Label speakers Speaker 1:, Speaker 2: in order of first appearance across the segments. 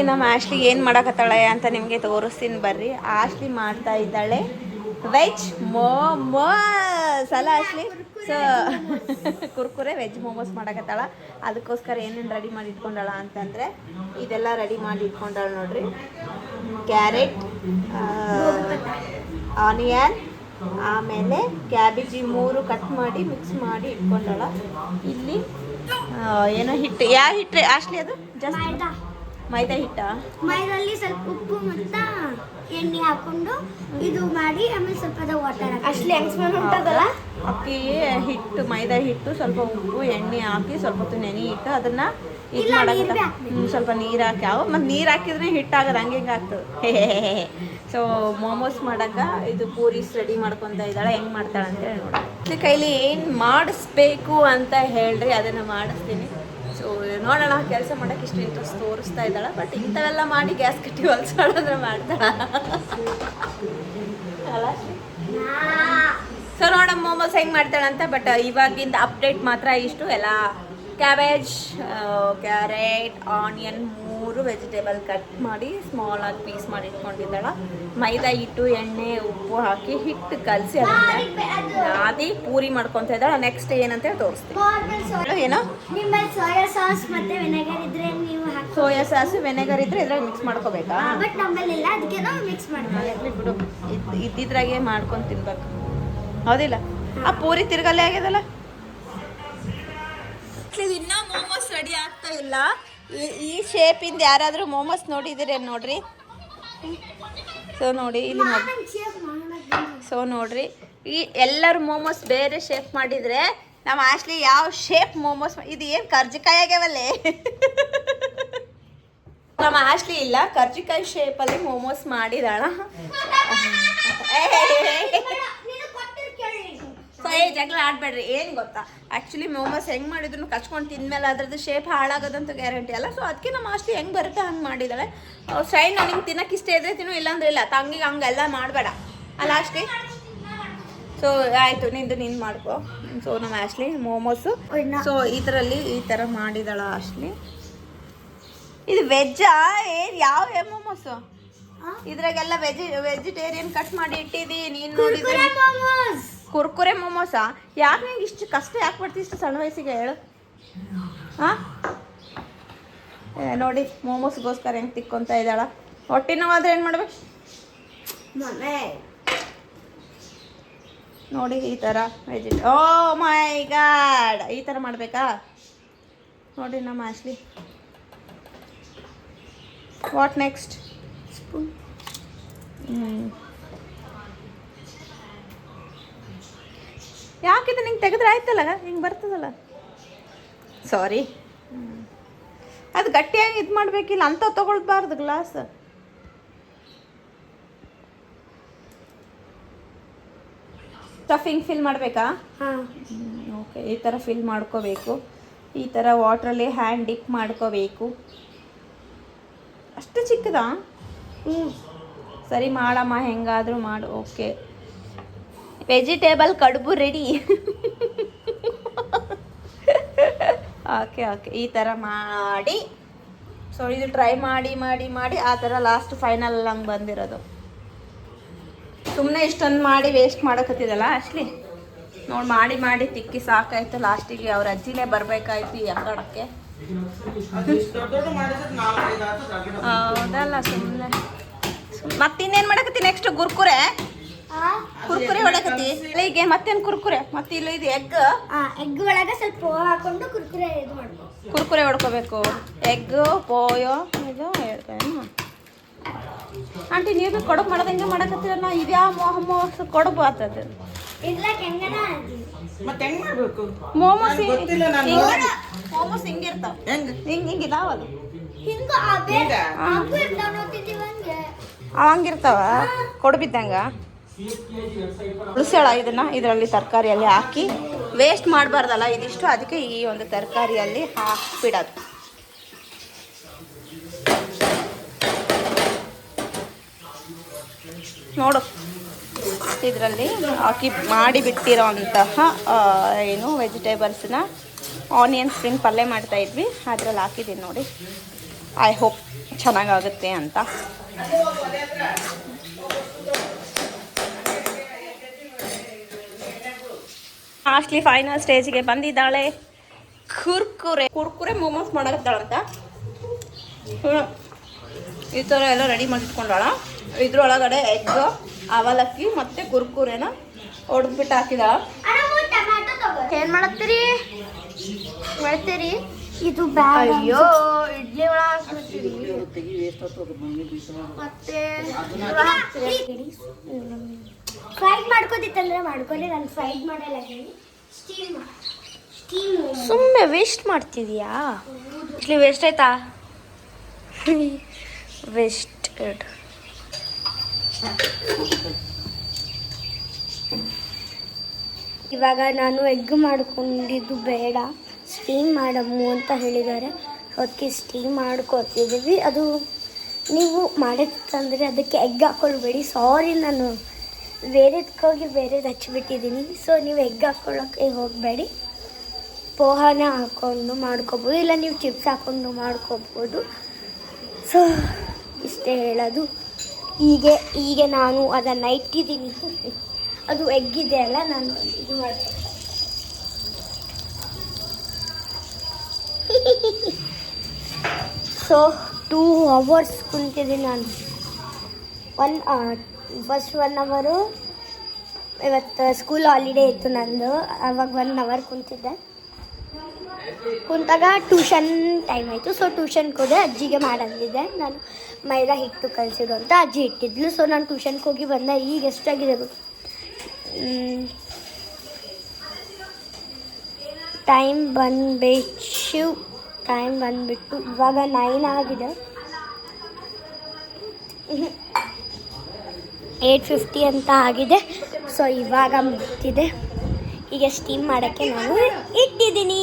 Speaker 1: ನಮ್ಮ ಆಶ್ಲಿ ಏನು ಮಾಡಕತ್ತಾಳೆ ಅಂತ ನಿಮಗೆ ತೋರಿಸ್ತೀನಿ ಬರ್ರಿ. ಆಶ್ಲಿ ಮಾಡ್ತಾ ಇದ್ದಾಳೆ ವೆಜ್ ಮೋಮೋಸ್ ಅಲ್ಲ Ashley? So Kurkure veg momos ಮಾಡಕತ್ತಾಳ. ಅದಕ್ಕೋಸ್ಕರ ಏನೇನು ರೆಡಿ ಮಾಡಿ ಇಟ್ಕೊಂಡಾಳ ಅಂತಂದರೆ ಇದೆಲ್ಲ ರೆಡಿ ಮಾಡಿ ಇಟ್ಕೊಂಡಾಳ ನೋಡ್ರಿ. ಕ್ಯಾರೆಟ್, ಆನಿಯನ್, ಆಮೇಲೆ ಕ್ಯಾಬೇಜಿ 3 ಕಟ್ ಮಾಡಿ ಮಿಕ್ಸ್ ಮಾಡಿ ಇಟ್ಕೊಂಡಾಳ. ಇಲ್ಲಿ ಏನೋ ಹಿಟ್ಟು, ಯಾವ ಹಿಟ್ಟು ಆಶ್ಲಿ ಅದು? ಜಾಸ್ತಿ ಮೈದಾ ಹಿಟ್ಟ.
Speaker 2: ಮೈದಲ್ಲಿ ಸ್ವಲ್ಪ ಉಪ್ಪು ಮತ್ತು ಎಣ್ಣೆ ಹಾಕೊಂಡು ಇದು ಮಾಡಿ ಆಮೇಲೆ ಸ್ವಲ್ಪ ವಾಟರ್ ಅಷ್ಟೇ ಉಂಟದಲ್ಲ.
Speaker 1: ಅಕ್ಕಿ ಹಿಟ್ಟು, ಮೈದಾ ಹಿಟ್ಟು, ಸ್ವಲ್ಪ ಉಪ್ಪು ಎಣ್ಣೆ ಹಾಕಿ ಸ್ವಲ್ಪ ಹೊತ್ತು ನೆನೆ ಇಟ್ಟು ಅದನ್ನ ಇದು ಮಾಡಕ್ಕೆ ಸ್ವಲ್ಪ ನೀರು ಹಾಕಿ ಮತ್ತು ನೀರು ಹಾಕಿದ್ರೆ ಹಿಟ್ಟಾಗದು ಹಂಗೆ ಆಗ್ತದೆ. ಸೊ ಮೋಮೋಸ್ ಮಾಡಕ್ಕೆ ಇದು ಪೂರೀಸ್ ರೆಡಿ ಮಾಡ್ಕೊತಾ ಇದ್ದಾಳೆ. ಹೆಂಗೆ ಮಾಡ್ತಾಳೆ ಅಂತ ಹೇಳಿ ನೋಡಿ. ಕೈಲಿ ಏನು ಮಾಡಿಸ್ಬೇಕು ಅಂತ ಹೇಳ್ರಿ ಅದನ್ನು ಮಾಡಿಸ್ತೀನಿ. ಸೊ ನೋಡೋಣ, ಕೆಲಸ ಮಾಡೋಕ್ಕೆ ಇಷ್ಟು ಇಂಟ್ರೆಸ್ಟ್ ತೋರಿಸ್ತಾ ಇದ್ದಾಳೆ. ಬಟ್ ಇಂಥವೆಲ್ಲ ಮಾಡಿ ಗ್ಯಾಸ್ ಕಟ್ಟಿ ಹೊಲ್ಸಾಡೋದ್ರೆ ಮಾಡ್ತಾಳ ಅಲ್ಲ. ಸೊ ನೋಡೋಣ ಮೋಮೋಸ್ ಹೆಂಗೆ ಮಾಡ್ತಾಳಂತ. ಬಟ್ ಇವಾಗಿಂದ ಅಪ್ಡೇಟ್ ಮಾತ್ರ ಇಷ್ಟು. ಎಲ್ಲ cabbage, carrot, onion 3 vegetable cut ಮಾಡಿ ಸ್ಮಾಲ್ ಆಗಿ ಪೀಸ್ ಮಾಡಿ ಇಟ್ಕೊಂಡಿದ್ದಾಳೆ. ಮೈದಾ ಹಿಟ್ಟು, ಎಣ್ಣೆ, ಉಪ್ಪು ಹಾಕಿ ಹಿಟ್ಟು ಕಲಸಿ ಅದನ್ನ ನಾದಿ ಪೂರಿ ಮಾಡ್ಕೊತಾ ಇದ್ದಾಳೆ. ನೆಕ್ಸ್ಟ್ ಏನಂತೇಳಿ ತೋರಿಸ್ತೀನಿ. ಏನೋ
Speaker 2: ಸೋಯಾ ಸಾಸ್ ಮತ್ತೆ ವೆನೆಗರ್ ಇದ್ರೆ ನೀವು
Speaker 1: ಸೋಯಾ ಸಾಸ್ ವೆನೆಗರ್ ಇದ್ರೆ ಇದ್ರಾಗ ಮಿಕ್ಸ್ ಮಾಡ್ಕೋಬೇಕಾ?
Speaker 2: ಬಟ್ ನಮ್ಮಲ್ಲಿಲ್ಲ, ಅದಕ್ಕೆ ನಾವು ಮಿಕ್ಸ್ ಮಾಡ್ತೀವಿ
Speaker 1: ಬಿಡು. ಇದ್ದಿದ್ರಾಗೆ ಮಾಡ್ಕೊಂಡು ತಿನ್ಬೇಕು, ಹೌದಿಲ್ಲ? ಆ ಪೂರಿ ತಿರ್ಗಲ್ಲೇ ಆಗ್ಯದಲ್ಲ. ಇನ್ನೂ ಮೋಮೋಸ್ ರೆಡಿ ಆಗ್ತಾ ಇಲ್ಲ. ಈ ಶೇಪಿಂದ ಯಾರಾದರೂ ಮೋಮೋಸ್ ನೋಡಿದ್ದೀರ ನೋಡ್ರಿ. ಸೊ ನೋಡಿ ಇಲ್ಲಿ ಸೊ ನೋಡ್ರಿ, ಈ ಎಲ್ಲರೂ ಮೋಮೋಸ್ ಬೇರೆ ಶೇಪ್ ಮಾಡಿದರೆ ನಮ್ಮ ಆಶ್ಲಿ ಯಾವ ಶೇಪ್ ಮೋಮೋಸ್ ಇದು ಏನು ಕರ್ಜಿಕಾಯಿ ಆಗ್ಯಾವಲ್ಲೇ. ನಮ್ಮ ಆಶ್ಲಿ ಇಲ್ಲ, ಕರ್ಜಿಕಾಯಿ ಶೇಪಲ್ಲಿ ಮೋಮೋಸ್ ಮಾಡಿದಾಳ. ಸೊ ಜಗಳ ಆಡಬೇಡ್ರಿ. ಏನು ಗೊತ್ತಾ, ಆ್ಯಕ್ಚುಲಿ ಮೋಮೋಸ್ ಹೆಂಗೆ ಮಾಡಿದ್ರು ಕಚ್ಕೊಂಡು ತಿಂದಮೇಲೆ ಅದ್ರದ್ದು ಶೇಪ್ ಹಾಳಾಗೋದಂತೂ ಗ್ಯಾರಂಟಿ ಅಲ್ಲ. ಸೊ ಅದಕ್ಕೆ ನಮ್ಮ ಆಶ್ಲಿ ಹೆಂಗೆ ಬರುತ್ತೆ ಹಂಗೆ ಮಾಡಿದ್ದಾಳೆ. ಸೈಡ್ ನಿಂಗೆ ತಿನ್ನೋಕೆ ಇಷ್ಟ ಇದ್ರೆ ತಿನ್ನು, ಇಲ್ಲಾಂದ್ರೆ ಇಲ್ಲ. ತಂಗಿಗೆ ಹಂಗೆಲ್ಲ ಮಾಡಬೇಡ ಅಲ್ಲ ಆಶ್ಲಿ. ಸೊ ಆಯಿತು, ನಿಂದು ಮಾಡ್ಕೊ. ಸೊ ನಮ್ಮ ಆಶ್ಲಿ ಮೋಮೋಸು ಸೊ ಇದರಲ್ಲಿ ಈ ಥರ ಮಾಡಿದಾಳ ಆಶ್ಲಿ. ಇದು ವೆಜ್ಜಾ? ಏನು ಯಾವ ಮೋಮೋಸು? ಇದ್ರಾಗೆಲ್ಲ ವೆಜಿಟೇರಿಯನ್ ಕಟ್ ಮಾಡಿ ಇಟ್ಟಿದ್ದೀ ನೀನು ನೋಡಿದ್ರೆ. ಕುರ್ಕುರೆ ಮೋಮೋಸಾ? ಯಾಕೆ ನಿಂಗೆ ಇಷ್ಟು ಕಷ್ಟ ಯಾಕೆ ಬರ್ತೀವಿ ಇಷ್ಟು ಸಣ್ಣ ವಯಸ್ಸಿಗೆ ಹೇಳು? ಹಾಂ ನೋಡಿ ಮೋಮೋಸ್ಗೋಸ್ಕರ ಹೆಂಗೆ ತಿಕ್ಕೊತಾ ಇದ್ದಾಳ. ಹೊಟ್ಟೆ ನೋವಾದ್ರೆ ಏನು ಮಾಡ್ಬೇಕು ನೋಡಿ, ಈ ಥರ ಓ ಮೈ ಗಾಡ್, ಈ ಥರ ಮಾಡಬೇಕಾ ನೋಡಿ ನಮ್ಮ ಆಶ್ಲಿ. What next? ಸ್ಪೂನ್. ಯಾಕಿದು ನಿಂಗೆ ತೆಗೆದ್ರೆ ಆಯ್ತಲ್ಲ, ಹಿಂಗೆ ಬರ್ತದಲ್ಲ. ಸಾರಿ, ಅದು ಗಟ್ಟಿಯಾಗಿ ಇದು ಮಾಡಬೇಕಿಲ್ಲ, ಅಂಥವು ತೊಗೊಳ್ಬಾರ್ದು ಗ್ಲಾಸ್. ಸ್ಟಫಿಂಗ್ ಫಿಲ್ ಮಾಡಬೇಕಾ?
Speaker 2: ಹಾಂ
Speaker 1: ಓಕೆ, ಈ ಥರ ಫಿಲ್ ಮಾಡ್ಕೋಬೇಕು. ಈ ಥರ ವಾಟ್ರಲ್ಲಿ ಹ್ಯಾಂಡ್ ಡಿಪ್ ಮಾಡ್ಕೋಬೇಕು. ಅಷ್ಟು ಚಿಕ್ಕದಾ? ಸರಿ ಮಾಡಮ್ಮ, ಹೆಂಗಾದರೂ ಮಾಡು. ಓಕೆ, ವೆಜಿಟೇಬಲ್ ಕಡುಬು ರೆಡಿ. ಓಕೆ ಓಕೆ, ಈ ಥರ ಮಾಡಿ. ಸೊ ಇದು ಟ್ರೈ ಮಾಡಿ ಮಾಡಿ ಮಾಡಿ ಆ ಥರ ಲಾಸ್ಟ್ ಫೈನಲ್ ಹಂಗೆ ಬಂದಿರೋದು. ಸುಮ್ಮನೆ ಇಷ್ಟೊಂದು ಮಾಡಿ ವೇಸ್ಟ್ ಮಾಡೋಕತ್ತಿದಲ್ಲ ಆಶ್ಲಿ. ನೋಡಿ ಮಾಡಿ ಮಾಡಿ ತಿಕ್ಕಿ ಸಾಕಾಯ್ತು. ಲಾಸ್ಟಿಗೆ ಅವ್ರ ಅಜ್ಜಿನೇ ಬರಬೇಕಾಯ್ತು ಈ ಅಂಗಡಕ್ಕೆ. ಹೌದಲ್ಲ, ಸುಮ್ಮನೆ ಮತ್ತಿನ್ನೇನು ಮಾಡಕತ್ತಿ ನೆಕ್ಸ್ಟ್? ಕುರ್ಕುರೆ ಹೊಡಕತ್ತಿ ಈಗ. ಮತ್ತೇನು ಕುರ್ಕುರೆ? ಮತ್ತೆ ಇಲ್ಲ ಇದು ಎಗ್
Speaker 2: ಒಳಗೆ ಸ್ವಲ್ಪ ಹಾಕೊಂಡು
Speaker 1: ಕುರ್ಕುರೆ ಹೊಡ್ಕೋಬೇಕು. ಎಗ್ ಪೋಯೋ ಇದು ಹೇಳ್ತೇನೆ ಆಂಟಿ. ನೀವು ಕೊಡಬು ಮಾಡೋದಂಗೆ ಮಾಡಕತ್ತೀರ. ನಾ ಇದ್ಯಾವ ಮೋಮೋಸ್ ಕೊಡಬು ಆಗ್ತದೆ. ಮೋಮೋಸ್ ಹಿಂಗಿರ್ತಾವ, ಹಿಂಗಿದಾವಲ್ಲ, ಹಂಗಿರ್ತಾವ ಕೊಡಬಿದ್ದಂಗ. ಉಳಿಸೋಳ ಇದನ್ನು ಇದರಲ್ಲಿ ತರಕಾರಿಯಲ್ಲಿ ಹಾಕಿ ವೇಸ್ಟ್ ಮಾಡಬಾರ್ದಲ್ಲ ಇದಿಷ್ಟು. ಅದಕ್ಕೆ ಈ ಒಂದು ತರಕಾರಿಯಲ್ಲಿ ಹಾಕ್ಬಿಡೋದು. ನೋಡು, ಇದರಲ್ಲಿ ಹಾಕಿ ಮಾಡಿಬಿಟ್ಟಿರೋ ಅಂತಹ ಏನು ವೆಜಿಟೇಬಲ್ಸ್ನ ಆನಿಯನ್ ಸ್ಪ್ರಿಂಗ್ ಪಲ್ಯ ಮಾಡ್ತಾಯಿದ್ವಿ, ಅದರಲ್ಲಿ ಹಾಕಿದ್ದೀನಿ ನೋಡಿ. ಐ ಹೋಪ್ ಚೆನ್ನಾಗಾಗುತ್ತೆ ಅಂತ. ಲಾಸ್ಟ್ಲಿ ಫೈನಲ್ ಸ್ಟೇಜ್ಗೆ ಬಂದಿದ್ದಾಳೆ. ಕುರ್ಕುರೆ ಮೋಮೋಸ್ ಮಾಡಕತ್ತಾಳಂತ. ಈ ಥರ ಎಲ್ಲ ರೆಡಿ ಮಾಡಿಟ್ಕೊಂಡಾಳ. ಇದ್ರೊಳಗಡೆ ಎಗ್, ಅವಲಕ್ಕಿ ಮತ್ತು ಕುರ್ಕುರೆನ ಹೊಡೆದ್ಬಿಟ್ಟು ಹಾಕಿದಾಳ.
Speaker 2: ಏನ್ ಮಾಡತ್ತೀರಿ? ಇದು
Speaker 1: ಅಯ್ಯೋ ಇಡ್ಲಿ ಒಳಗೆ
Speaker 2: ಮತ್ತೆ ಫ್ರೈಡ್ ಮಾಡ್ಕೋದಿತ್ತಂದ್ರೆ ಮಾಡ್ಕೊಳ್ಳಿ. ನಾನು ಫ್ರೈಡ್ ಮಾಡಲ್ಲ, ಹೇಳಿ ಸ್ಟೀಮ್
Speaker 1: ಸುಮ್ಮನೆ ವೇಸ್ಟ್ ಮಾಡ್ತಿದ್ಯಾ? ಇಡ್ಲಿ ವೇಸ್ಟ್ ಆಯ್ತಾ? ವೇಸ್ಟೆಡ್.
Speaker 2: ಇವಾಗ ನಾನು ಎಗ್ ಮಾಡ್ಕೊಂಡಿದ್ದು ಬೇಡ, ಸ್ಟೀಮ್ ಮಾಡಮ್ಮು ಅಂತ ಹೇಳಿದ್ದಾರೆ. ಅದಕ್ಕೆ ಸ್ಟೀಮ್ ಮಾಡ್ಕೊತಿದ್ದೀವಿ. ಅದು ನೀವು ಮಾಡಿತ್ತಂದರೆ ಅದಕ್ಕೆ ಎಗ್ ಹಾಕ್ಕೊಳ್ಬೇಡಿ. ಸಾರಿ, ನಾನು ಬೇರೆದಕ್ಕೋಗಿ ಬೇರೆದು ಹಚ್ಚಿಬಿಟ್ಟಿದ್ದೀನಿ. ಸೊ ನೀವು ಎಗ್ ಹಾಕ್ಕೊಳ್ಳೋಕ್ಕೆ ಹೋಗಬೇಡಿ. ಪೋಹಾನ ಹಾಕ್ಕೊಂಡು ಮಾಡ್ಕೊಬೋದು, ಇಲ್ಲ ನೀವು ಚಿಪ್ಸ್ ಹಾಕ್ಕೊಂಡು ಮಾಡ್ಕೊಬೋದು. ಸೊ ಇಷ್ಟೇ ಹೇಳೋದು. ಹೀಗೆ ನಾನು ಅದನ್ನು ಇಟ್ಟಿದ್ದೀನಿ. ಅದು ಎಗ್ಗಿದೆ ಅಲ್ಲ, ನಾನು ಇದು ಮಾಡ್ತೀನಿ. ಸೊ 2 hours ಕುಂತಿದ್ದೀನಿ ನಾನು. ಫಸ್ಟ್ 1 hour ಇವತ್ತು ಸ್ಕೂಲ್ ಹಾಲಿಡೇ ಇತ್ತು ನಂದು. ಆವಾಗ 1 hour ಕುಂತಾಗ ಟ್ಯೂಷನ್ ಟೈಮ್ ಆಯಿತು. ಸೊ ಟ್ಯೂಷನ್ಗೆ ಹೋದೆ. ಅಜ್ಜಿಗೆ ಮಾಡಂದಿದ್ದೆ ನಾನು, ಮೈದಾ ಹಿಟ್ಟು ಕಲಿಸಿಡು ಅಂತ ಅಜ್ಜಿ ಇಟ್ಟಿದ್ಲು. ಸೊ ನಾನು ಟ್ಯೂಷನ್ಗೆ ಹೋಗಿ ಬಂದೆ. ಈಗ ಎಷ್ಟಾಗಿದೆ ಟೈಮ್ ಬಂದುಬಿಟ್ಟು ಇವಾಗ 9 ಆಗಿದೆ. 8:50 ಅಂತ ಆಗಿದೆ. ಸೊ ಇವಾಗ ಮುಗ್ತಿದೆ. ಈಗ ಸ್ಟೀಮ್ ಮಾಡೋಕ್ಕೆ ನಾನು ಇಟ್ಟಿದ್ದೀನಿ.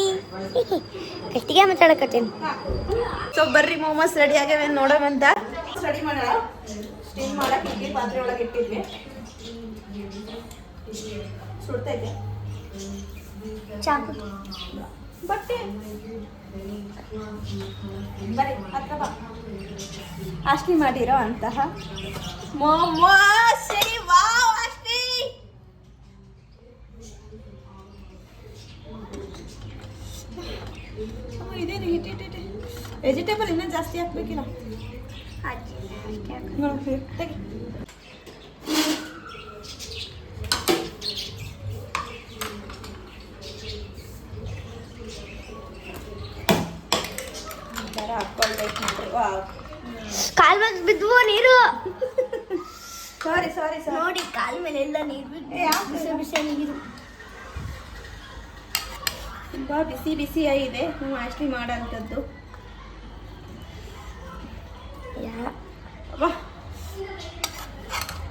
Speaker 2: ಗಟ್ಟಿಗೆ ಮಾತಾಡಕತ್ತೀನಿ.
Speaker 1: ಸೊ ಬರ್ರಿ, ಮೋಮೋಸ್ ರೆಡಿ ಆಗ್ಯಾವ ನೋಡೋವಂತ. ರೆಡಿ ಮಾಡೋಣ. ಸ್ಟೀಮ್ ಮಾಡಕ್ಕೆ ಇಡ್ಲಿ ಪಾತ್ರೆ ಒಳಗೆ ಇಟ್ಟಿದ್ವಿ. ಸುಡ್ತೈತೆ
Speaker 2: ಚಾಕು
Speaker 1: ಬಟ್ಟೆ ಬರೀ ಹತ್ರ ಬಾ. ಅಷ್ಟಿ ಮಾಡಿರೋ ಅಂತಹ ಮೋಮೋಸ್. ವಾವ್ ಅಷ್ಟಿ. ಇದೇನು ಹಿಟ್ ವೆಜಿಟೇಬಲ್ ಇನ್ನೂ ಜಾಸ್ತಿ ಹಾಕ್ಬೇಕಿಲ್ಲ. ತೆಗಿ.
Speaker 2: ಕಾಲ್ ಮೇಲೆ ಬಿದ್ದುವ ನೀರು.
Speaker 1: ಸಾರಿ
Speaker 2: ನೋಡಿ, ಕಾಲ್ ಮೇಲೆ ಎಲ್ಲ ನೀರು ಬಿಸಿ ಬಿಸಿ ನೀರು.
Speaker 1: ತುಂಬ ಬಿಸಿ ಆಗಿದೆ. ಆಕ್ಚುಲಿ ಮಾಡೋಂಥದ್ದು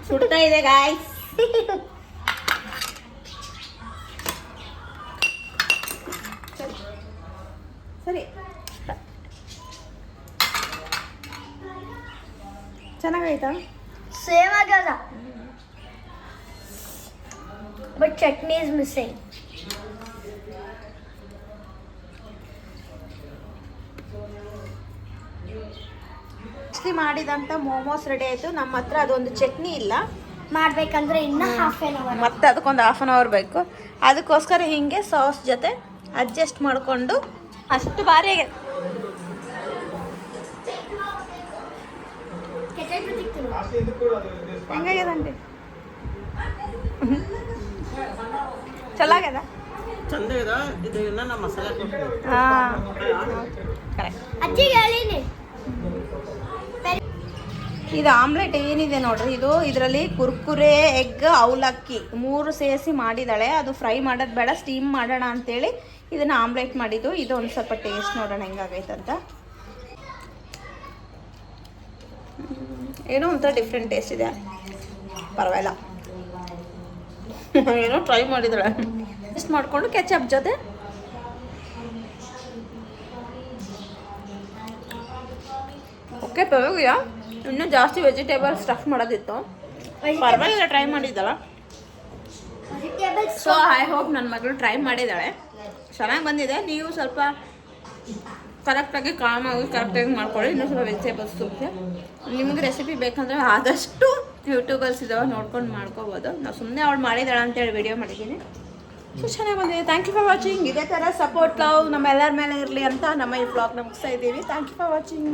Speaker 1: ಸುಡ್ತಾ ಇದೆ ಗಾಯ್ಸ್. ಸರಿ, ಚೆನ್ನಾಗೈತಾ?
Speaker 2: ಸೇಮ್ ಆಗಲ್ಲ, ಬಟ್ ಚಟ್ನಿ ಇಸ್ ಮಿಸ್ಸಿಂಗ್.
Speaker 1: ಮಾಡಿದಂಥ ಮೋಮೋಸ್ ರೆಡಿ ಆಯಿತು. ನಮ್ಮ ಹತ್ರ ಅದೊಂದು ಚಟ್ನಿ ಇಲ್ಲ,
Speaker 2: ಮಾಡಬೇಕಂದ್ರೆ ಇನ್ನೂ ಹಾಫ್ ಆನ್ ಅವರ್,
Speaker 1: ಮತ್ತೆ ಅದಕ್ಕೊಂದು ಹಾಫ್ ಆನ್ ಅವರ್ ಬೇಕು. ಅದಕ್ಕೋಸ್ಕರ ಹಿಂಗೆ ಸಾಸ್ ಜೊತೆ ಅಡ್ಜಸ್ಟ್ ಮಾಡಿಕೊಂಡು ಅಷ್ಟು ಭಾರಿ ಆಗಿದೆ. ಹೆಂಗಾಗ್ಯದಂడి? ಚಲೋ ಆಗ್ಯದ?
Speaker 3: ಚಂದ ಇದು ನಮ್ಮ ಮಸಾಲೆ
Speaker 1: ಹಾಂ ಕರೆಕ್ಟ್.
Speaker 2: ಅಜ್ಜಿಗೆ ಹೇಳಿನಿ.
Speaker 1: ಇದು ಆಮ್ಲೆಟ್ ಏನಿದೆ ನೋಡ್ರಿ, ಇದರಲ್ಲಿ ಕುರ್ಕುರೆ, ಎಗ್, ಅವಲಕ್ಕಿ 3 ಸೇರಿಸಿ ಮಾಡಿದಾಳೆ. ಅದು ಫ್ರೈ ಮಾಡೋದು ಬೇಡ, ಸ್ಟೀಮ್ ಮಾಡೋಣ ಅಂತೇಳಿ ಇದನ್ನು ಆಮ್ಲೆಟ್ ಮಾಡಿದ್ದು. ಇದು ಒಂದು ಸ್ವಲ್ಪ ಟೇಸ್ಟ್ ನೋಡೋಣ ಹೆಂಗಾಗೈತಂತ. ಏನೋ ಒಂಥರ ಡಿಫ್ರೆಂಟ್ ಟೇಸ್ಟ್ ಇದೆ, ಪರವಾಗಿಲ್ಲ. ಏನೋ ಟ್ರೈ ಮಾಡಿದಾಳೆ. ಟೇಸ್ಟ್ ಮಾಡಿಕೊಂಡು ಕೆಚಪ್ ಜೊತೆ ಓಕೆ ಪರವಾಗಿಲ್ಲ. ಇನ್ನೂ ಜಾಸ್ತಿ ವೆಜಿಟೇಬಲ್ ಸ್ಟಫ್ ಮಾಡೋದಿತ್ತು, ಪರವಾಗಿಲ್ಲ. ಟ್ರೈ ಮಾಡಿದ್ದಾಳ. ಸೊ ಐ ಹೋಪ್ ನನ್ನ ಮಗಳು ಟ್ರೈ ಮಾಡಿದ್ದಾಳೆ, ಚೆನ್ನಾಗಿ ಬಂದಿದೆ. ನೀವು ಸ್ವಲ್ಪ ಕರೆಕ್ಟಾಗಿ ಕಾಮಾಗಿ ಕರೆಕ್ಟಾಗಿ ಮಾಡ್ಕೊಳ್ಳಿ. ಇನ್ನೂ ಸ್ವಲ್ಪ ವೆಜಿಟೇಬಲ್ಸ್ ತುಪ್ಪ. ನಿಮಗೆ ರೆಸಿಪಿ ಬೇಕಂದರೆ ಆದಷ್ಟು ಯೂಟ್ಯೂಬಲ್ಸ್ ಇದಾವೆ ನೋಡ್ಕೊಂಡು ಮಾಡ್ಕೋಬೋದು. ನಾವು ಸುಮ್ಮನೆ ಅವಳು ಮಾಡಿದಾಳ ಅಂತೇಳಿ ವಿಡಿಯೋ ಮಾಡಿದ್ದೀನಿ. ಸೊ ಚೆನ್ನಾಗಿ ಬಂದಿದೆ. Thank you for watching. ಇದೇ ಥರ ಸಪೋರ್ಟ್ ಲವ್ ನಮ್ಮ ಎಲ್ಲರ ಮೇಲೆ ಇರಲಿ ಅಂತ ನಮ್ಮ ಈ ವ್ಲಾಗ್ನ ಮುಗಿಸ್ತಾ ಇದ್ದೀವಿ. Thank you for watching.